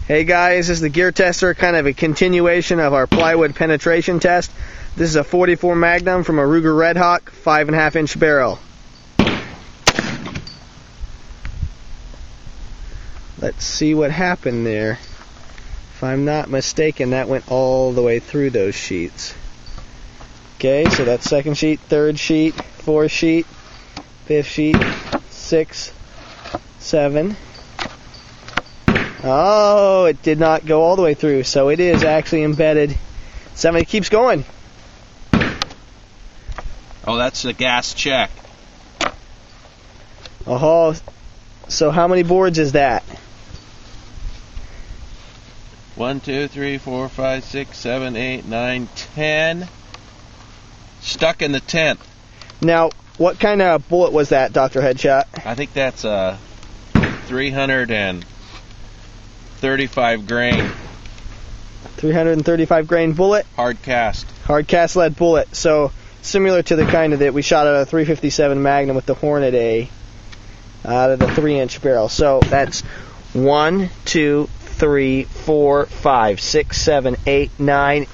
Hey guys, this is the TheGearTester, kind of a continuation of our plywood penetration test. This is a 44 Magnum from a Ruger Red Hawk, 5.5 inch barrel. Let's see what happened there. If I'm not mistaken, that went all the way through those sheets. Okay, so that's second sheet, third sheet, fourth sheet, fifth sheet, 6, 7. Oh, it did not go all the way through, so it is actually embedded. 7, it keeps going. Oh, that's the gas check. Oh, so how many boards is that? 1, 2, 3, 4, 5, 6, 7, 8, 9, 10. Stuck in the 10th. Now, what kind of bullet was that, Dr. Headshot? I think that's a 335 grain. 335 grain bullet? Hard cast. Hard cast lead bullet. So, similar to the kind that we shot out of a 357 Magnum with the Hornet A out of the 3-inch barrel. So, that's 1, 2, 3, 4, 5, 6, 7, 8, 9.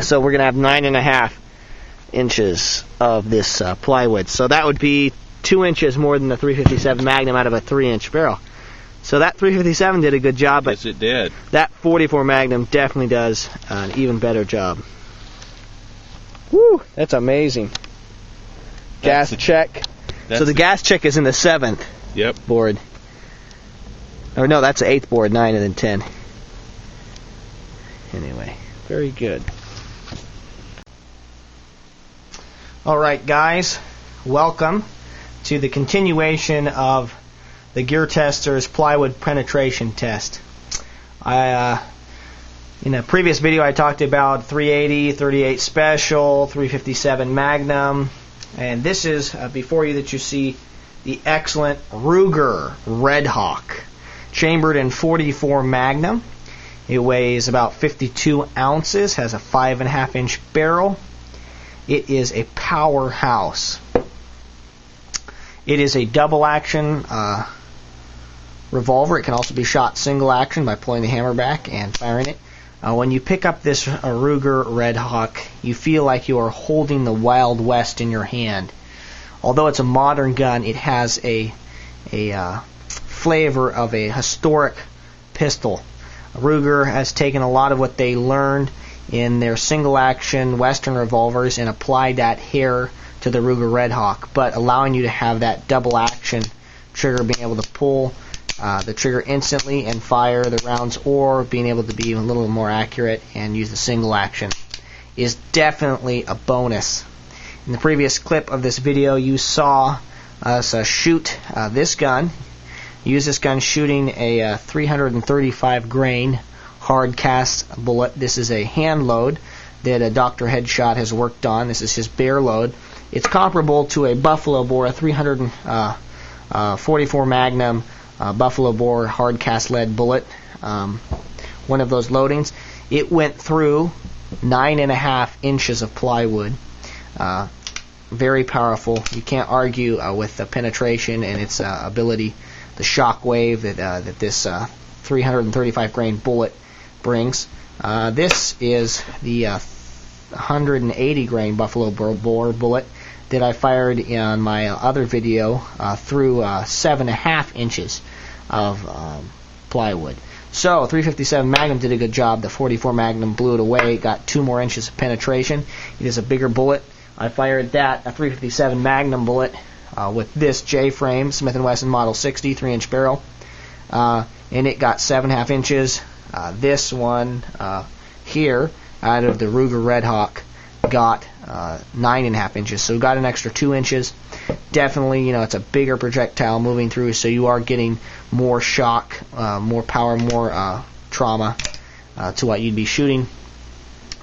So, we're going to have 9.5 inches of this plywood. So, that would be 2 inches more than the 357 Magnum out of a 3-inch barrel. So that 357 did a good job, but yes, it did. That 44 Magnum definitely does an even better job. Woo, that's amazing. Gas check. So the gas check is in the 7th board. Or no, that's the 8th board, 9 and then 10. Anyway, very good. Alright guys, welcome to the continuation of the TheGearTester's plywood penetration test. In a previous video I talked about 380, 38 Special, 357 Magnum, and this is before you that you see the excellent Ruger Red Hawk, chambered in 44 Magnum. It weighs about 52 ounces, has a 5.5 inch barrel. It is a powerhouse. It is a double action revolver. It can also be shot single action by pulling the hammer back and firing it. When you pick up this Ruger Red Hawk, you feel like you are holding the Wild West in your hand. Although it's a modern gun, it has a flavor of a historic pistol. Ruger has taken a lot of what they learned in their single action Western revolvers and applied that here to the Ruger Red Hawk, but allowing you to have that double action trigger, being able to pull the trigger instantly and fire the rounds, or being able to be a little more accurate and use the single action, is definitely a bonus. In the previous clip of this video, you saw us shoot this gun. Use this gun shooting a 335 grain hard cast bullet. This is a hand load that Dr. Headshot has worked on. This is his bare load. It's comparable to a Buffalo Bore, a 344 Magnum Buffalo Bore hard cast lead bullet, one of those loadings. It went through 9.5 inches of plywood. Very powerful. You can't argue with the penetration and its ability, the shock wave that this 335 grain bullet brings. This is the 180 grain Buffalo Bore bullet that I fired in my other video through 7.5 inches of plywood. So 357 Magnum did a good job. The 44 Magnum blew it away. It got 2 more inches of penetration. It is a bigger bullet. I fired that, a 357 Magnum bullet, with this J-frame, Smith & Wesson Model 60, 3-inch barrel, and it got 7.5 inches. This one here, out of the Ruger Red Hawk, got 9.5 inches, so we got an extra 2 inches. Definitely, it's a bigger projectile moving through, so you are getting more shock, more power, more trauma to what you'd be shooting.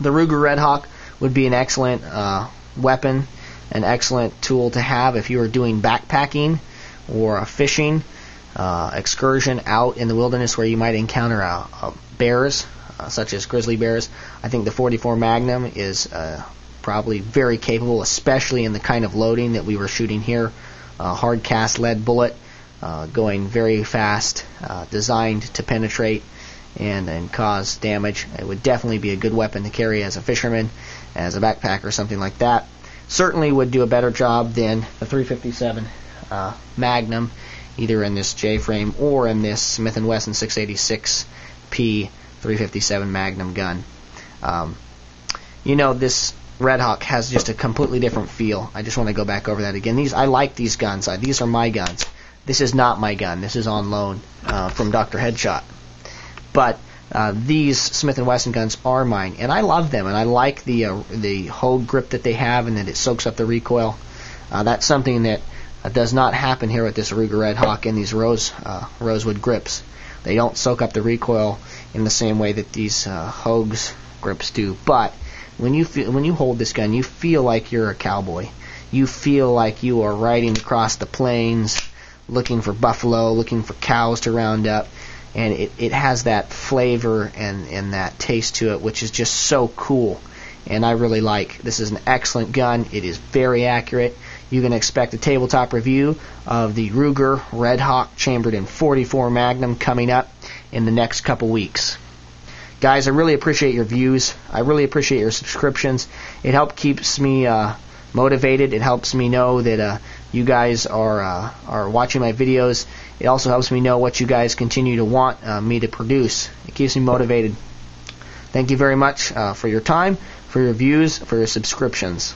The Ruger Red Hawk would be an excellent weapon, an excellent tool to have if you are doing backpacking or a fishing excursion out in the wilderness where you might encounter bears, such as grizzly bears. I think the 44 Magnum is probably very capable, especially in the kind of loading that we were shooting here. Hard cast lead bullet, going very fast, designed to penetrate and cause damage. It would definitely be a good weapon to carry as a fisherman, as a backpacker, or something like that. Certainly would do a better job than the 357 Magnum, either in this J-frame or in this Smith & Wesson 686P 357 Magnum gun. This Red Hawk has just a completely different feel. I just want to go back over that again. I like these guns. These are my guns. This is not my gun. This is on loan from Dr. Headshot. But these Smith & Wesson guns are mine, and I love them, and I like the hold grip that they have, and that it soaks up the recoil. That's something that does not happen here with this Ruger Red Hawk and these rosewood grips. They don't soak up the recoil in the same way that these Hogue's grips do. But when you hold this gun, you feel like you're a cowboy. You feel like you are riding across the plains, looking for buffalo, looking for cows to round up. And it has that flavor and that taste to it, which is just so cool. And I really like. This is an excellent gun. It is very accurate. You can expect a tabletop review of the Ruger Red Hawk chambered in .44 Magnum coming up in the next couple weeks. Guys, I really appreciate your views. I really appreciate your subscriptions. It keeps me motivated. It helps me know that you guys are watching my videos. It also helps me know what you guys continue to want me to produce. It keeps me motivated. Thank you very much for your time, for your views, for your subscriptions.